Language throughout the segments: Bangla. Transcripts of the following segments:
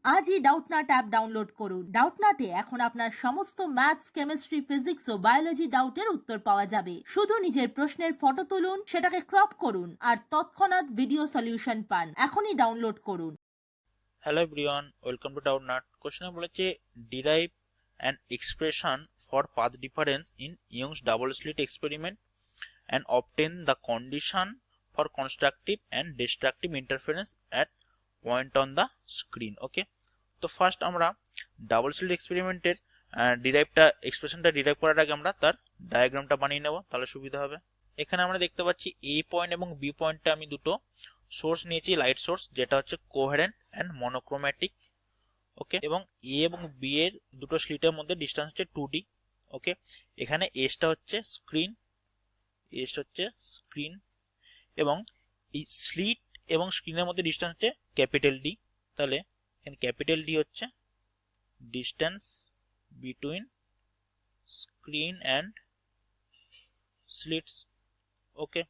আজই ডাউটনাট অ্যাপ ডাউনলোড করুন। ডাউটনাটে এখন আপনার সমস্ত ম্যাথস, কেমিস্ট্রি, ফিজিক্স ও বায়োলজি ডাউটের উত্তর পাওয়া যাবে। শুধু নিজের প্রশ্নের ফটো তুলুন, সেটাকে ক্রপ করুন আর তৎক্ষণাৎ ভিডিও সলিউশন পান। এখনই ডাউনলোড করুন। Hello everyone, welcome to DoubtNut. কোশ্চেনে বলেছে derive an expression for path difference in Young's double slit experiment and obtain the condition for constructive and destructive interference at point on the screen. Okay, তো ফার্স্ট আমরা ডাবল স্লিট এক্সপেরিমেন্টের এক্সপ্রেশনটা ডিরাইভ করার আগে আমরা তার ডায়াগ্রামটা বানিয়ে নেব, তাহলে সুবিধা হবে। এখানে আমরা দেখতে পাচ্ছি এ পয়েন্ট এবং বি পয়েন্টে আমি দুটো সোর্স নিয়েছি, লাইট সোর্স, যেটা হচ্ছে কোহেরেন্ট অ্যান্ড মনোক্রোম্যাটিক। ওকে, এবং এ এবং বি এর দুটো স্লিটের মধ্যে ডিস্টেন্স হচ্ছে 2d। ওকে, এখানে এসটা হচ্ছে স্ক্রিন এবং এই স্লিট এবং স্ক্রিনের মধ্যে ডিস্টেন্স হচ্ছে ক্যাপিটাল ডি। তাহলে এখানে ক্যাপিটাল ডি হচ্ছে ডিস্টেন্স বিটুইন স্ক্রিন অ্যান্ড স্লিটস। ওকে,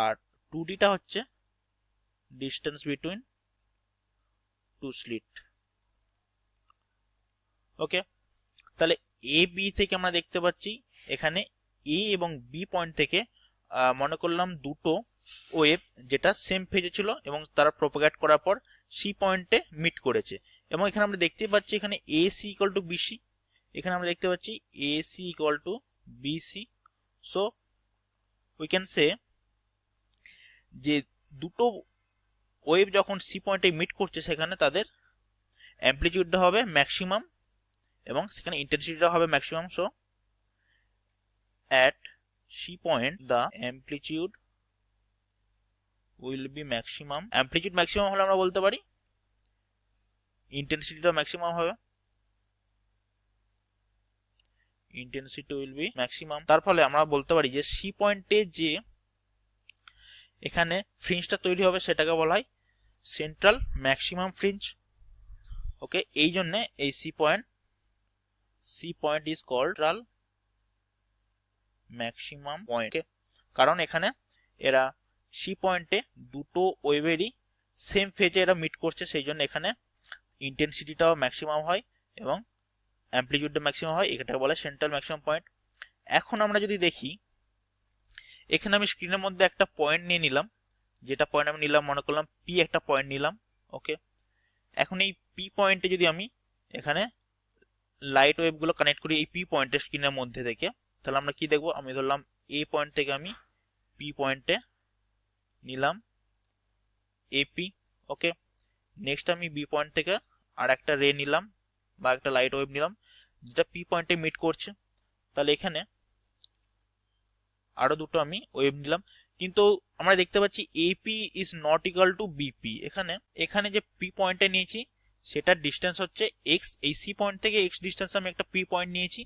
আর 2dটা হচ্ছে ডিস্টেন্স বিটুইন টু স্লিট। ওকে, তাহলে এ বি থেকে আমরা দেখতে পাচ্ছি এখানে এ এবং বি পয়েন্ট থেকে মনে করলাম দুটো ওয়েভ যেটা সেম ফেজে ছিল এবং তারা প্রোপাগেট করার পর সি পয়েন্টে মিট করেছে। এবং এখানে আমরা দেখতে পাচ্ছি এখানে A C equal to BC, এখানে আমরা দেখতে পাচ্ছি A C equal to BC. So we can say যে দুটো ওয়েভ যখন সি পয়েন্টে মিট করছে সেখানে তাদের অ্যামপ্লিটিউডটা হবে ম্যাক্সিমাম এবং সেখানে ইন্টেন্সিটিটা হবে maximum. So at C point the amplitude will be maximum. amplitude maximum হলে আমরা বলতে পারি ইন্টেন্সিটিটা ম্যাক্সিমাম হবে, ইন্টেন্সিটি উইল বি ম্যাক্সিমাম। তার ফলে আমরা বলতে পারি যে সি পয়েন্টে যে এখানে ফ্রিঞ্জটা তৈরি হবে সেটাকে বলা হয় সেন্ট্রাল ম্যাক্সিমাম ফ্রিঞ্জ। ওকে, এই জন্য এই C point is called central maximum point, কারণ এখানে এরা সি পয়েন্টে দুটো ওয়েভেরই সেম ফেজে এরা মিট করছে, সেই জন্য এখানে ইন্টেন্সিটিটাও ম্যাক্সিমাম হয় এবং অ্যামপ্লিটিউডটা ম্যাক্সিমাম হয়, এটাকে বলে সেন্ট্রাল ম্যাক্সিমাম পয়েন্ট। এখন আমরা যদি দেখি এখানে আমি স্ক্রিনের মধ্যে একটা পয়েন্ট নিয়ে নিলাম, যেটা পয়েন্ট আমি নিলাম মনে করলাম পি একটা পয়েন্ট নিলাম। ওকে, এখন এই পি পয়েন্টে যদি আমি এখানে লাইট ওয়েভগুলো কানেক্ট করি এই পি পয়েন্টের স্ক্রিনের মধ্যে থেকে, তাহলে আমরা কি দেখবো, আমি ধরলাম এ পয়েন্ট থেকে আমি পি পয়েন্টে নিলাম এপি। ওকে, নেক্সট আমি বি পয়েন্ট থেকে আর একটা রে নিলাম বা একটা লাইট ওয়েভ নিলাম যেটা পি পয়েন্টে মিট করছে, তাহলে এখানে আরো দুটো আমি ওয়েভ নিলাম। কিন্তু আমরা দেখতে পাচ্ছি AP is not equal to BP. এখানে যে পি পয়েন্টে নিয়েছি সেটার ডিস্টেন্স হচ্ছে এক্স, এই সি পয়েন্ট থেকে এক্স ডিস্টেন্স আমি একটা পি পয়েন্ট নিয়েছি।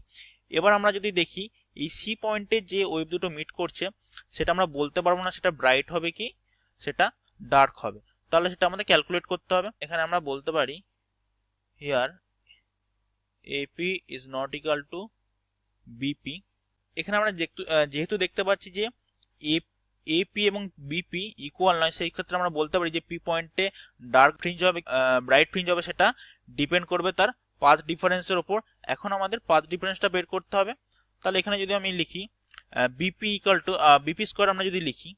এবার আমরা যদি দেখি এই সি পয়েন্টে যে ওয়েভ দুটো মিট করছে সেটা আমরা বলতে পারবো না সেটা ব্রাইট হবে কি সেটা ডার্ক হবে, তাহলে সেটা আমাদের ক্যালকুলেট করতে হবে। এখানে আমরা বলতে পারি here AP is not equal to BP. এখানে আমরা যেহেতু দেখতে পাচ্ছি যে এপি এবং বিপি ইকুয়াল নয়, সেই ক্ষেত্রে আমরা বলতে পারি যে পি পয়েন্টে ডার্ক ফ্রিঞ্জ হবে ব্রাইট ফ্রিঞ্জ হবে, সেটা ডিপেন্ড করবে তার পাথ ডিফারেন্সের উপর। এখন আমাদের পাথ ডিফারেন্সটা বের করতে হবে। তাহলে এখানে যদি আমি লিখি BP equal to BP square, আমরা যদি লিখি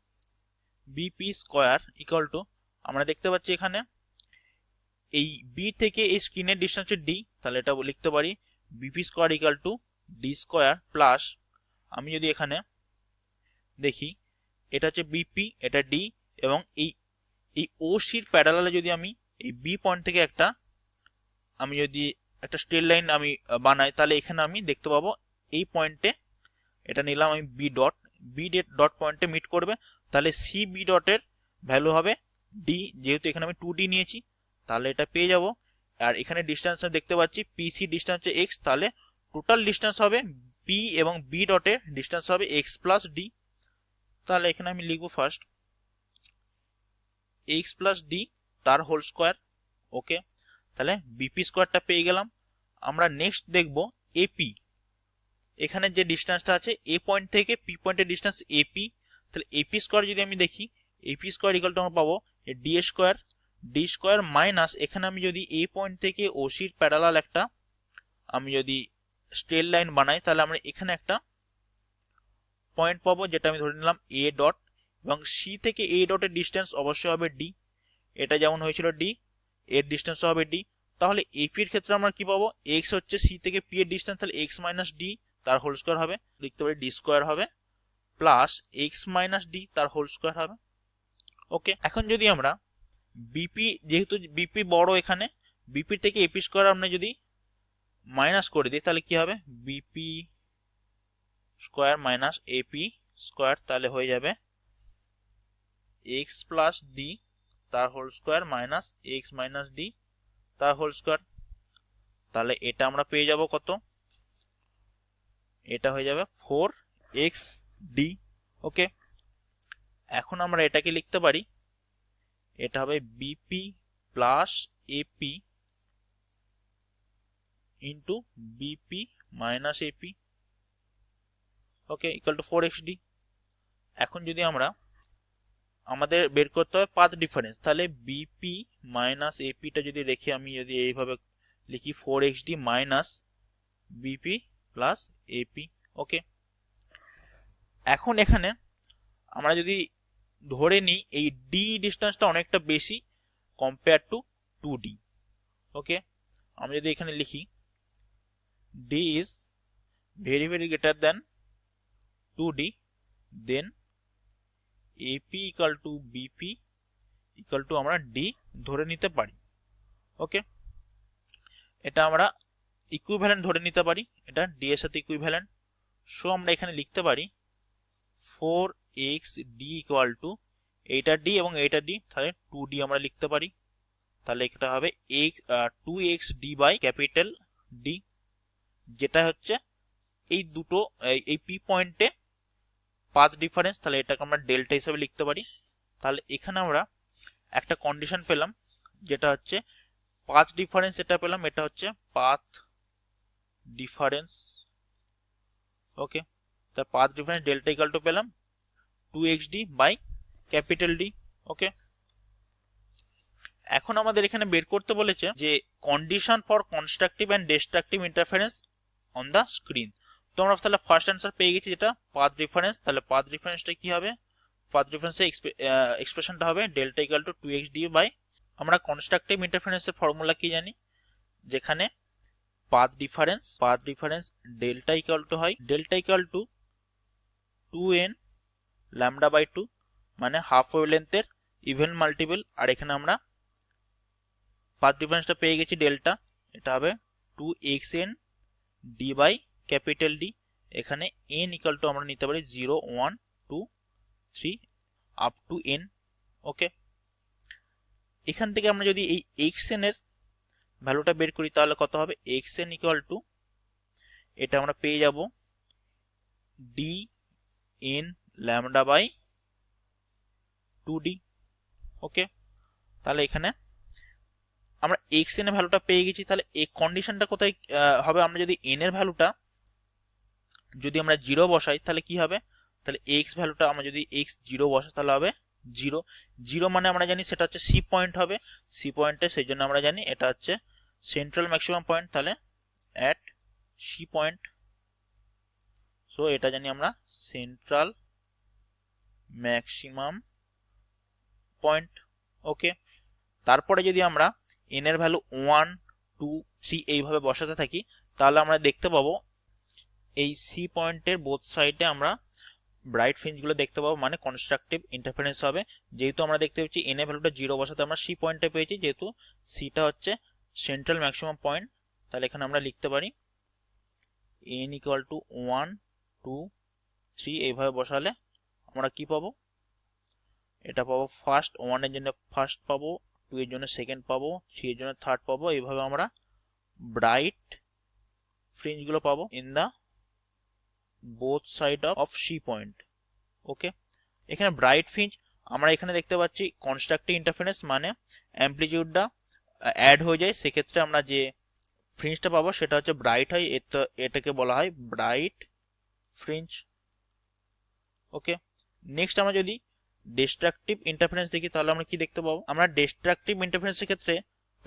বিপি স্কোয়ার ইকুয়াল টু, আমরা দেখতে পাচ্ছি এখানে এই বি থেকে এই স্ক্রিনের ডিস্টেন্স হচ্ছে ডি, তাহলে এটা লিখতে পারি BP square equal to D square plus, আমি যদি এখানে দেখি এটা হচ্ছে বিপি, এটা ডি, এবং এই ও সির প্যারালালে যদি আমি এই বি পয়েন্ট থেকে আমি যদি একটা স্ট্রেট লাইন আমি বানাই, তাহলে এখানে আমি দেখতে পাবো এই পয়েন্টে এটা নিলাম আমি বি ডট পয়েন্টে মিট করবে, তাহলে সি বি ডটের ভ্যালু হবে ডি, যেহেতু এখানে আমি 2d নিয়েছি তাহলে এটা পেয়ে যাব। আর এখানে ডিস্টেন্স দেখতে পাচ্ছি পিসি ডিস্টেন্স হচ্ছে এক্স, তাহলে টোটাল ডিস্টেন্স হবে পি এবং বি ডটের ডিস্টেন্স হবে এক্স প্লাস ডি। তাহলে এখানে আমি লিখবো ফার্স্ট এক্স প্লাস ডি তার হোল স্কোয়ার। ওকে, তাহলে বিপি স্কোয়ারটা পেয়ে গেলাম। আমরা নেক্সট দেখব এপি, এখানে যে ডিস্টেন্সটা আছে এ পয়েন্ট থেকে পি পয়েন্টের ডিস্টেন্স এপি, তাহলে এপি স্কোয়ার যদি আমি দেখি এপি স্কোয়ার ইকুয়াল টু আমরা পাবো D square, D square minus এখানে আমি যদি এই পয়েন্ট থেকে ওসির প্যারালাল একটা আমি যদি স্ট্রেট লাইন বানাই তাহলে আমরা এখানে একটা পয়েন্ট পাবো যেটা আমি ধরে নিলাম এ ডট, এবং সি থেকে এ ডটের ডিস্টেন্স অবশ্যই হবে ডি, এটা যেমন হয়েছিল ডি, এর ডিস্টেন্স হবে ডি। তাহলে এপি এর ক্ষেত্রে আমরা কি পাবো, এক্স হচ্ছে সি থেকে পি এর ডিস্টেন্স, তাহলে এক্স মাইনাস ডি তার হোল স্কোয়ার হবে, লিখতে পারি ডি স্কোয়ার হবে প্লাস এক্স মাইনাস ডি তার হোল স্কোয়ার হবে। ওকে, এখন যদি আমরা বিপি, যেহেতু বিপি বড় এখানে, বিপি থেকে এপি স্কোয়ার আমরা যদি মাইনাস করে দিই তাহলে কি হবে, BP square minus AP square, তাহলে হয়ে যাবে এক্স প্লাস ডি তার whole square minus x minus d তার হোল স্কোয়ার। তাহলে এটা আমরা পেয়ে যাব কত, এটা হয়ে যাবে 4xd। ওকে, এখন আমরা এটাকে লিখতে পারি, এটা হবে BP plus AP into BP minus AP, okay, equal to 4xd। এখন যদি আমরা আমাদের বের করতে হবে পাথ ডিফারেন্স, তাহলে বিপি মাইনাস এপিটা যদি রেখে আমি যদি এইভাবে লিখি 4xd minus BP plus AP. Okay, এখন এখানে আমরা যদি ধরে নিই এই ডি ডিস্টেন্সটা অনেকটা বেশি কম্পেয়ার টু 2d। ওকে, আমি যদি এখানে লিখি d is very very greater than 2d, then AP equal to BP equal to আমরা ডি ধরে নিতে পারি। ওকে, এটা আমরা ইকুইভ্যালেন্ট ধরে নিতে পারি, এটা ডি এর সাথে ইকুইভ্যালেন্ট। সো আমরা এখানে লিখতে পারি 4xd ইকুয়াল টু এইটা ডি এবং এইটা ডি, তাহলে 2d আমরা লিখতে পারি। তাহলে এটা হবে 2xd বাই ক্যাপিটাল ডি, যেটা হচ্ছে এই দুটো এই পি পয়েন্টে পাথ ডিফারেন্স, তাহলে এটাকে আমরা ডেল্টা হিসেবে লিখতে পারি। তাহলে এখানে আমরা একটা কন্ডিশন পেলাম, যেটা হচ্ছে পাথ ডিফারেন্স, এটা পেলাম, এটা হচ্ছে পাথ ডিফারেন্স। ওকে, তা path difference delta equal to পেলাম 2xd বাই ক্যাপিটাল ডি। ওকে, এখন আমাদের এখানে বের করতে বলেছে যে condition for constructive and destructive interference on the screen. তো আমরা তাহলে ফার্স্ট অ্যান্সার পেয়ে গেছি, যেটা পাথ ডিফারেন্স। তাহলে পাথ ডিফারেন্সটা কি হবে, পাথ ডিফারেন্সের এক্সপ্রেশনটা হবে delta equal to 2xd by, আমরা কনস্ট্রাকটিভ ইন্টারফারেন্সের ফর্মুলা কি জানি, যেখানে path difference delta equal to হয় delta equal to 2n lambda by 2, মানে হাফ ওয়েভলেন্থের ইভেন মাল্টিপল। আর এখানে আমরা পাথ ডিফারেন্সটা পেয়ে গেছি ডেল্টা, এটা হবে 2xn d by capital D. এখানে n ইকুয়াল টু আমরা নিতে পারি 0 1 2 3 আপ টু n। ওকে, এখান থেকে আমরা যদি এই xn এর ভ্যালুটা বের করি তাহলে কত হবে, xn ইকুয়াল টু এটা আমরা পেয়ে যাব dn ল্যামডা বাই 2d। ওকে, তাহলে এখানে আমরা xn এর ভ্যালুটা পেয়ে গেছি। তাহলে এই কন্ডিশনটা কোথায় হবে, আমরা যদি n এর ভ্যালুটা যদি আমরা 0 বসাই তাহলে কি হবে, তাহলে x ভ্যালুটা আমরা যদি x 0 বসাই তাহলে হবে 0। 0 মানে আমরা জানি সেটা হচ্ছে সি পয়েন্ট হবে, সি পয়েন্টে, সেই জন্য আমরা জানি এটা হচ্ছে সেন্ট্রাল ম্যাক্সিমাম পয়েন্ট, তাহলে অ্যাট সি পয়েন্ট। সো এটা জানি আমরা সেন্ট্রাল ম্যাক্সিমাম পয়েন্ট। ওকে, তারপরে যদি আমরা n এর ভ্যালু 1 2 3 এইভাবে বসাতে থাকি তাহলে আমরা দেখতে পাবো এই সি পয়েন্টের বোথ সাইডে আমরা ব্রাইট ফ্রিঞ্জগুলো দেখতে পাবো, মানে কনস্ট্রাকটিভ ইন্টারফারেন্স হবে। যেহেতু আমরা দেখতে পাচ্ছি n এর ভ্যালুটা 0 বসাতে আমরা সি পয়েন্টে পেয়েছি, যেহেতু সিটা হচ্ছে সেন্ট্রাল ম্যাক্সিমাম পয়েন্ট, তাহলে এখানে আমরা লিখতে পারি n ইকুয়াল টু 1 2 3 এইভাবে বসালে আমরা কি পাবো, এটা পাবো ফার্স্ট, 1 এর জন্য ফার্স্ট পাবো, 2 এর জন্য সেকেন্ড পাবো, 3 এর জন্য থার্ড পাবো। এইভাবে আমরা ব্রাইট ফ্রিঞ্জগুলো পাবো in the both side of C point. Okay, এখানে ব্রাইট ফ্রিঞ্জ আমরা এখানে দেখতে পাচ্ছি কনস্ট্রাকটিভ ইন্টারফারেন্স, মানে অ্যামপ্লিটিউডটা অ্যাড হয়ে যায়, সেক্ষেত্রে আমরা যে ফ্রিঞ্জটা পাবো সেটা হচ্ছে ব্রাইট হয়, এটাকে বলা হয় ব্রাইট ফ্রিঞ্জ। ওকে, নেক্সট আমরা যদি ডিস্ট্রাকটিভ ইন্টারফারেন্স দেখি তাহলে আমরা কি দেখতে পাবো? আমরা ডিস্ট্রাকটিভ ইন্টারফারেন্সের ক্ষেত্রে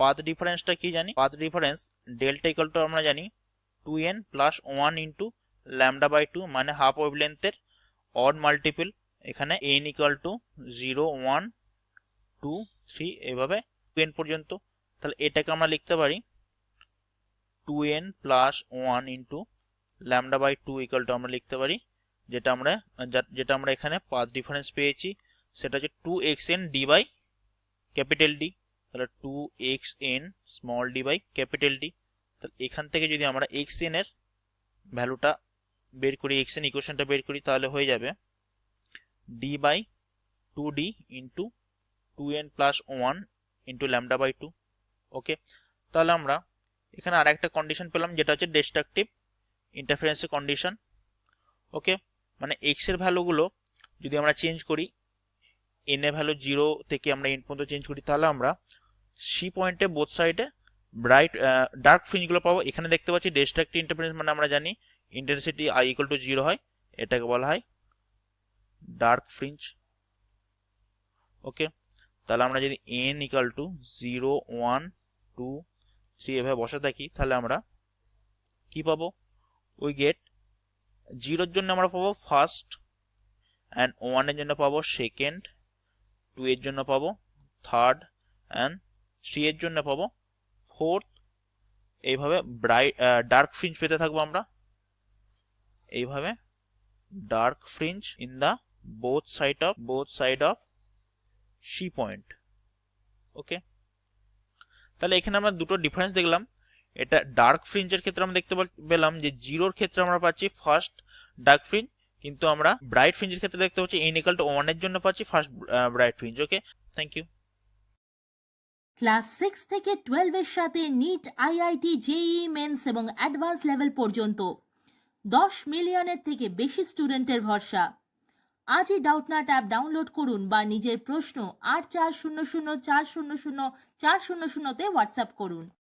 পাথ ডিফারেন্সটা কি জানি? Path difference delta equal to আমরা জানি 2n plus 1 into lambda by 2, মানে হাফ ওয়েভলেন্থের অড মাল্টিপল। এখানে n ইকুয়াল টু 0 1 2 3 এভাবে 2n পর্যন্ত। তাহলে এটাকে আমরা লিখতে পারি 2n plus 1 into lambda by 2 equal to আমরা লিখতে পারি যেটা আমরা এখানে পাথ ডিফারেন্স পেয়েছি সেটা হচ্ছে 2xn D by capital D. তাহলে 2xn small d by capital D. তাহলে এখান থেকে যদি আমরা xn এর ভ্যালুটা বের করি, xn ইকুয়েশনটা বের করি, তাহলে হয়ে যাবে d by 2d into 2n plus 1 into lambda by 2। Okay, তাহলে আমরা এখানে আর একটা কন্ডিশন পেলাম যেটা হচ্ছে ডিস্ট্রাকটিভ ইন্টারফারেন্সের কন্ডিশন। ওকে, মানে x এর ভ্যালুগুলো যদি আমরা চেঞ্জ করি, n এর ভ্যালু 0 থেকে আমরা n পর্যন্ত চেঞ্জ করি, তাহলে আমরা সি পয়েন্টে বোথ সাইডে ব্রাইট ডার্ক ফ্রিঞ্জগুলো পাবো। এখানে দেখতে পাচ্ছি ডিস্ট্রাকটিভ ইন্টারফারেন্স মানে আমরা জানি ইন্টেন্সিটি i ইকুয়াল টু 0 হয়, এটাকে বলা হয় ডার্ক ফ্রিঞ্জ। ওকে, তাহলে আমরা যদি n ইকুয়াল টু 0 1 2 3 এভাবে বসে থাকি, তাহলে আমরা কি পাবো? উই গেট 0 এর জন্য আমরা পাবো ফার্স্ট, অ্যান্ড 1 এর জন্য পাবো সেকেন্ড, 2 এর জন্য পাবো থার্ড, অ্যান্ড 3 এর জন্য পাবো ফোর্থ। এইভাবে ডার্ক ফ্রিঞ্জ পেতে থাকবো আমরা, এইভাবে dark fringe in the both side of C point. Okay, তাহলে এখানে আমরা দুটো ডিফারেন্স দেখলাম। এটা ডার্ক ফ্রিঞ্জের ক্ষেত্রে আমরা দেখতে পেলাম যে 0-র ক্ষেত্রে আমরা পাচ্ছি ফার্স্ট ডার্ক ফ্রিঞ্জ, কিন্তু আমরা ব্রাইট ফ্রিঞ্জের ক্ষেত্রে দেখতে পাচ্ছি n ইকুয়াল টু 1 এর জন্য পাচ্ছি first bright fringe. Okay, thank you. Class 6 থেকে 12 এর সাথে নিট, আইআইটি, জেইই মেন্স এবং অ্যাডভান্স লেভেল পর্যন্ত 10 মিলিয়নের থেকে বেশি স্টুডেন্টের ভরসা। আজই ডাউটনাট অ্যাপ ডাউনলোড করুন বা নিজের প্রশ্ন 8400400400 তে হোয়াটসঅ্যাপ করুন।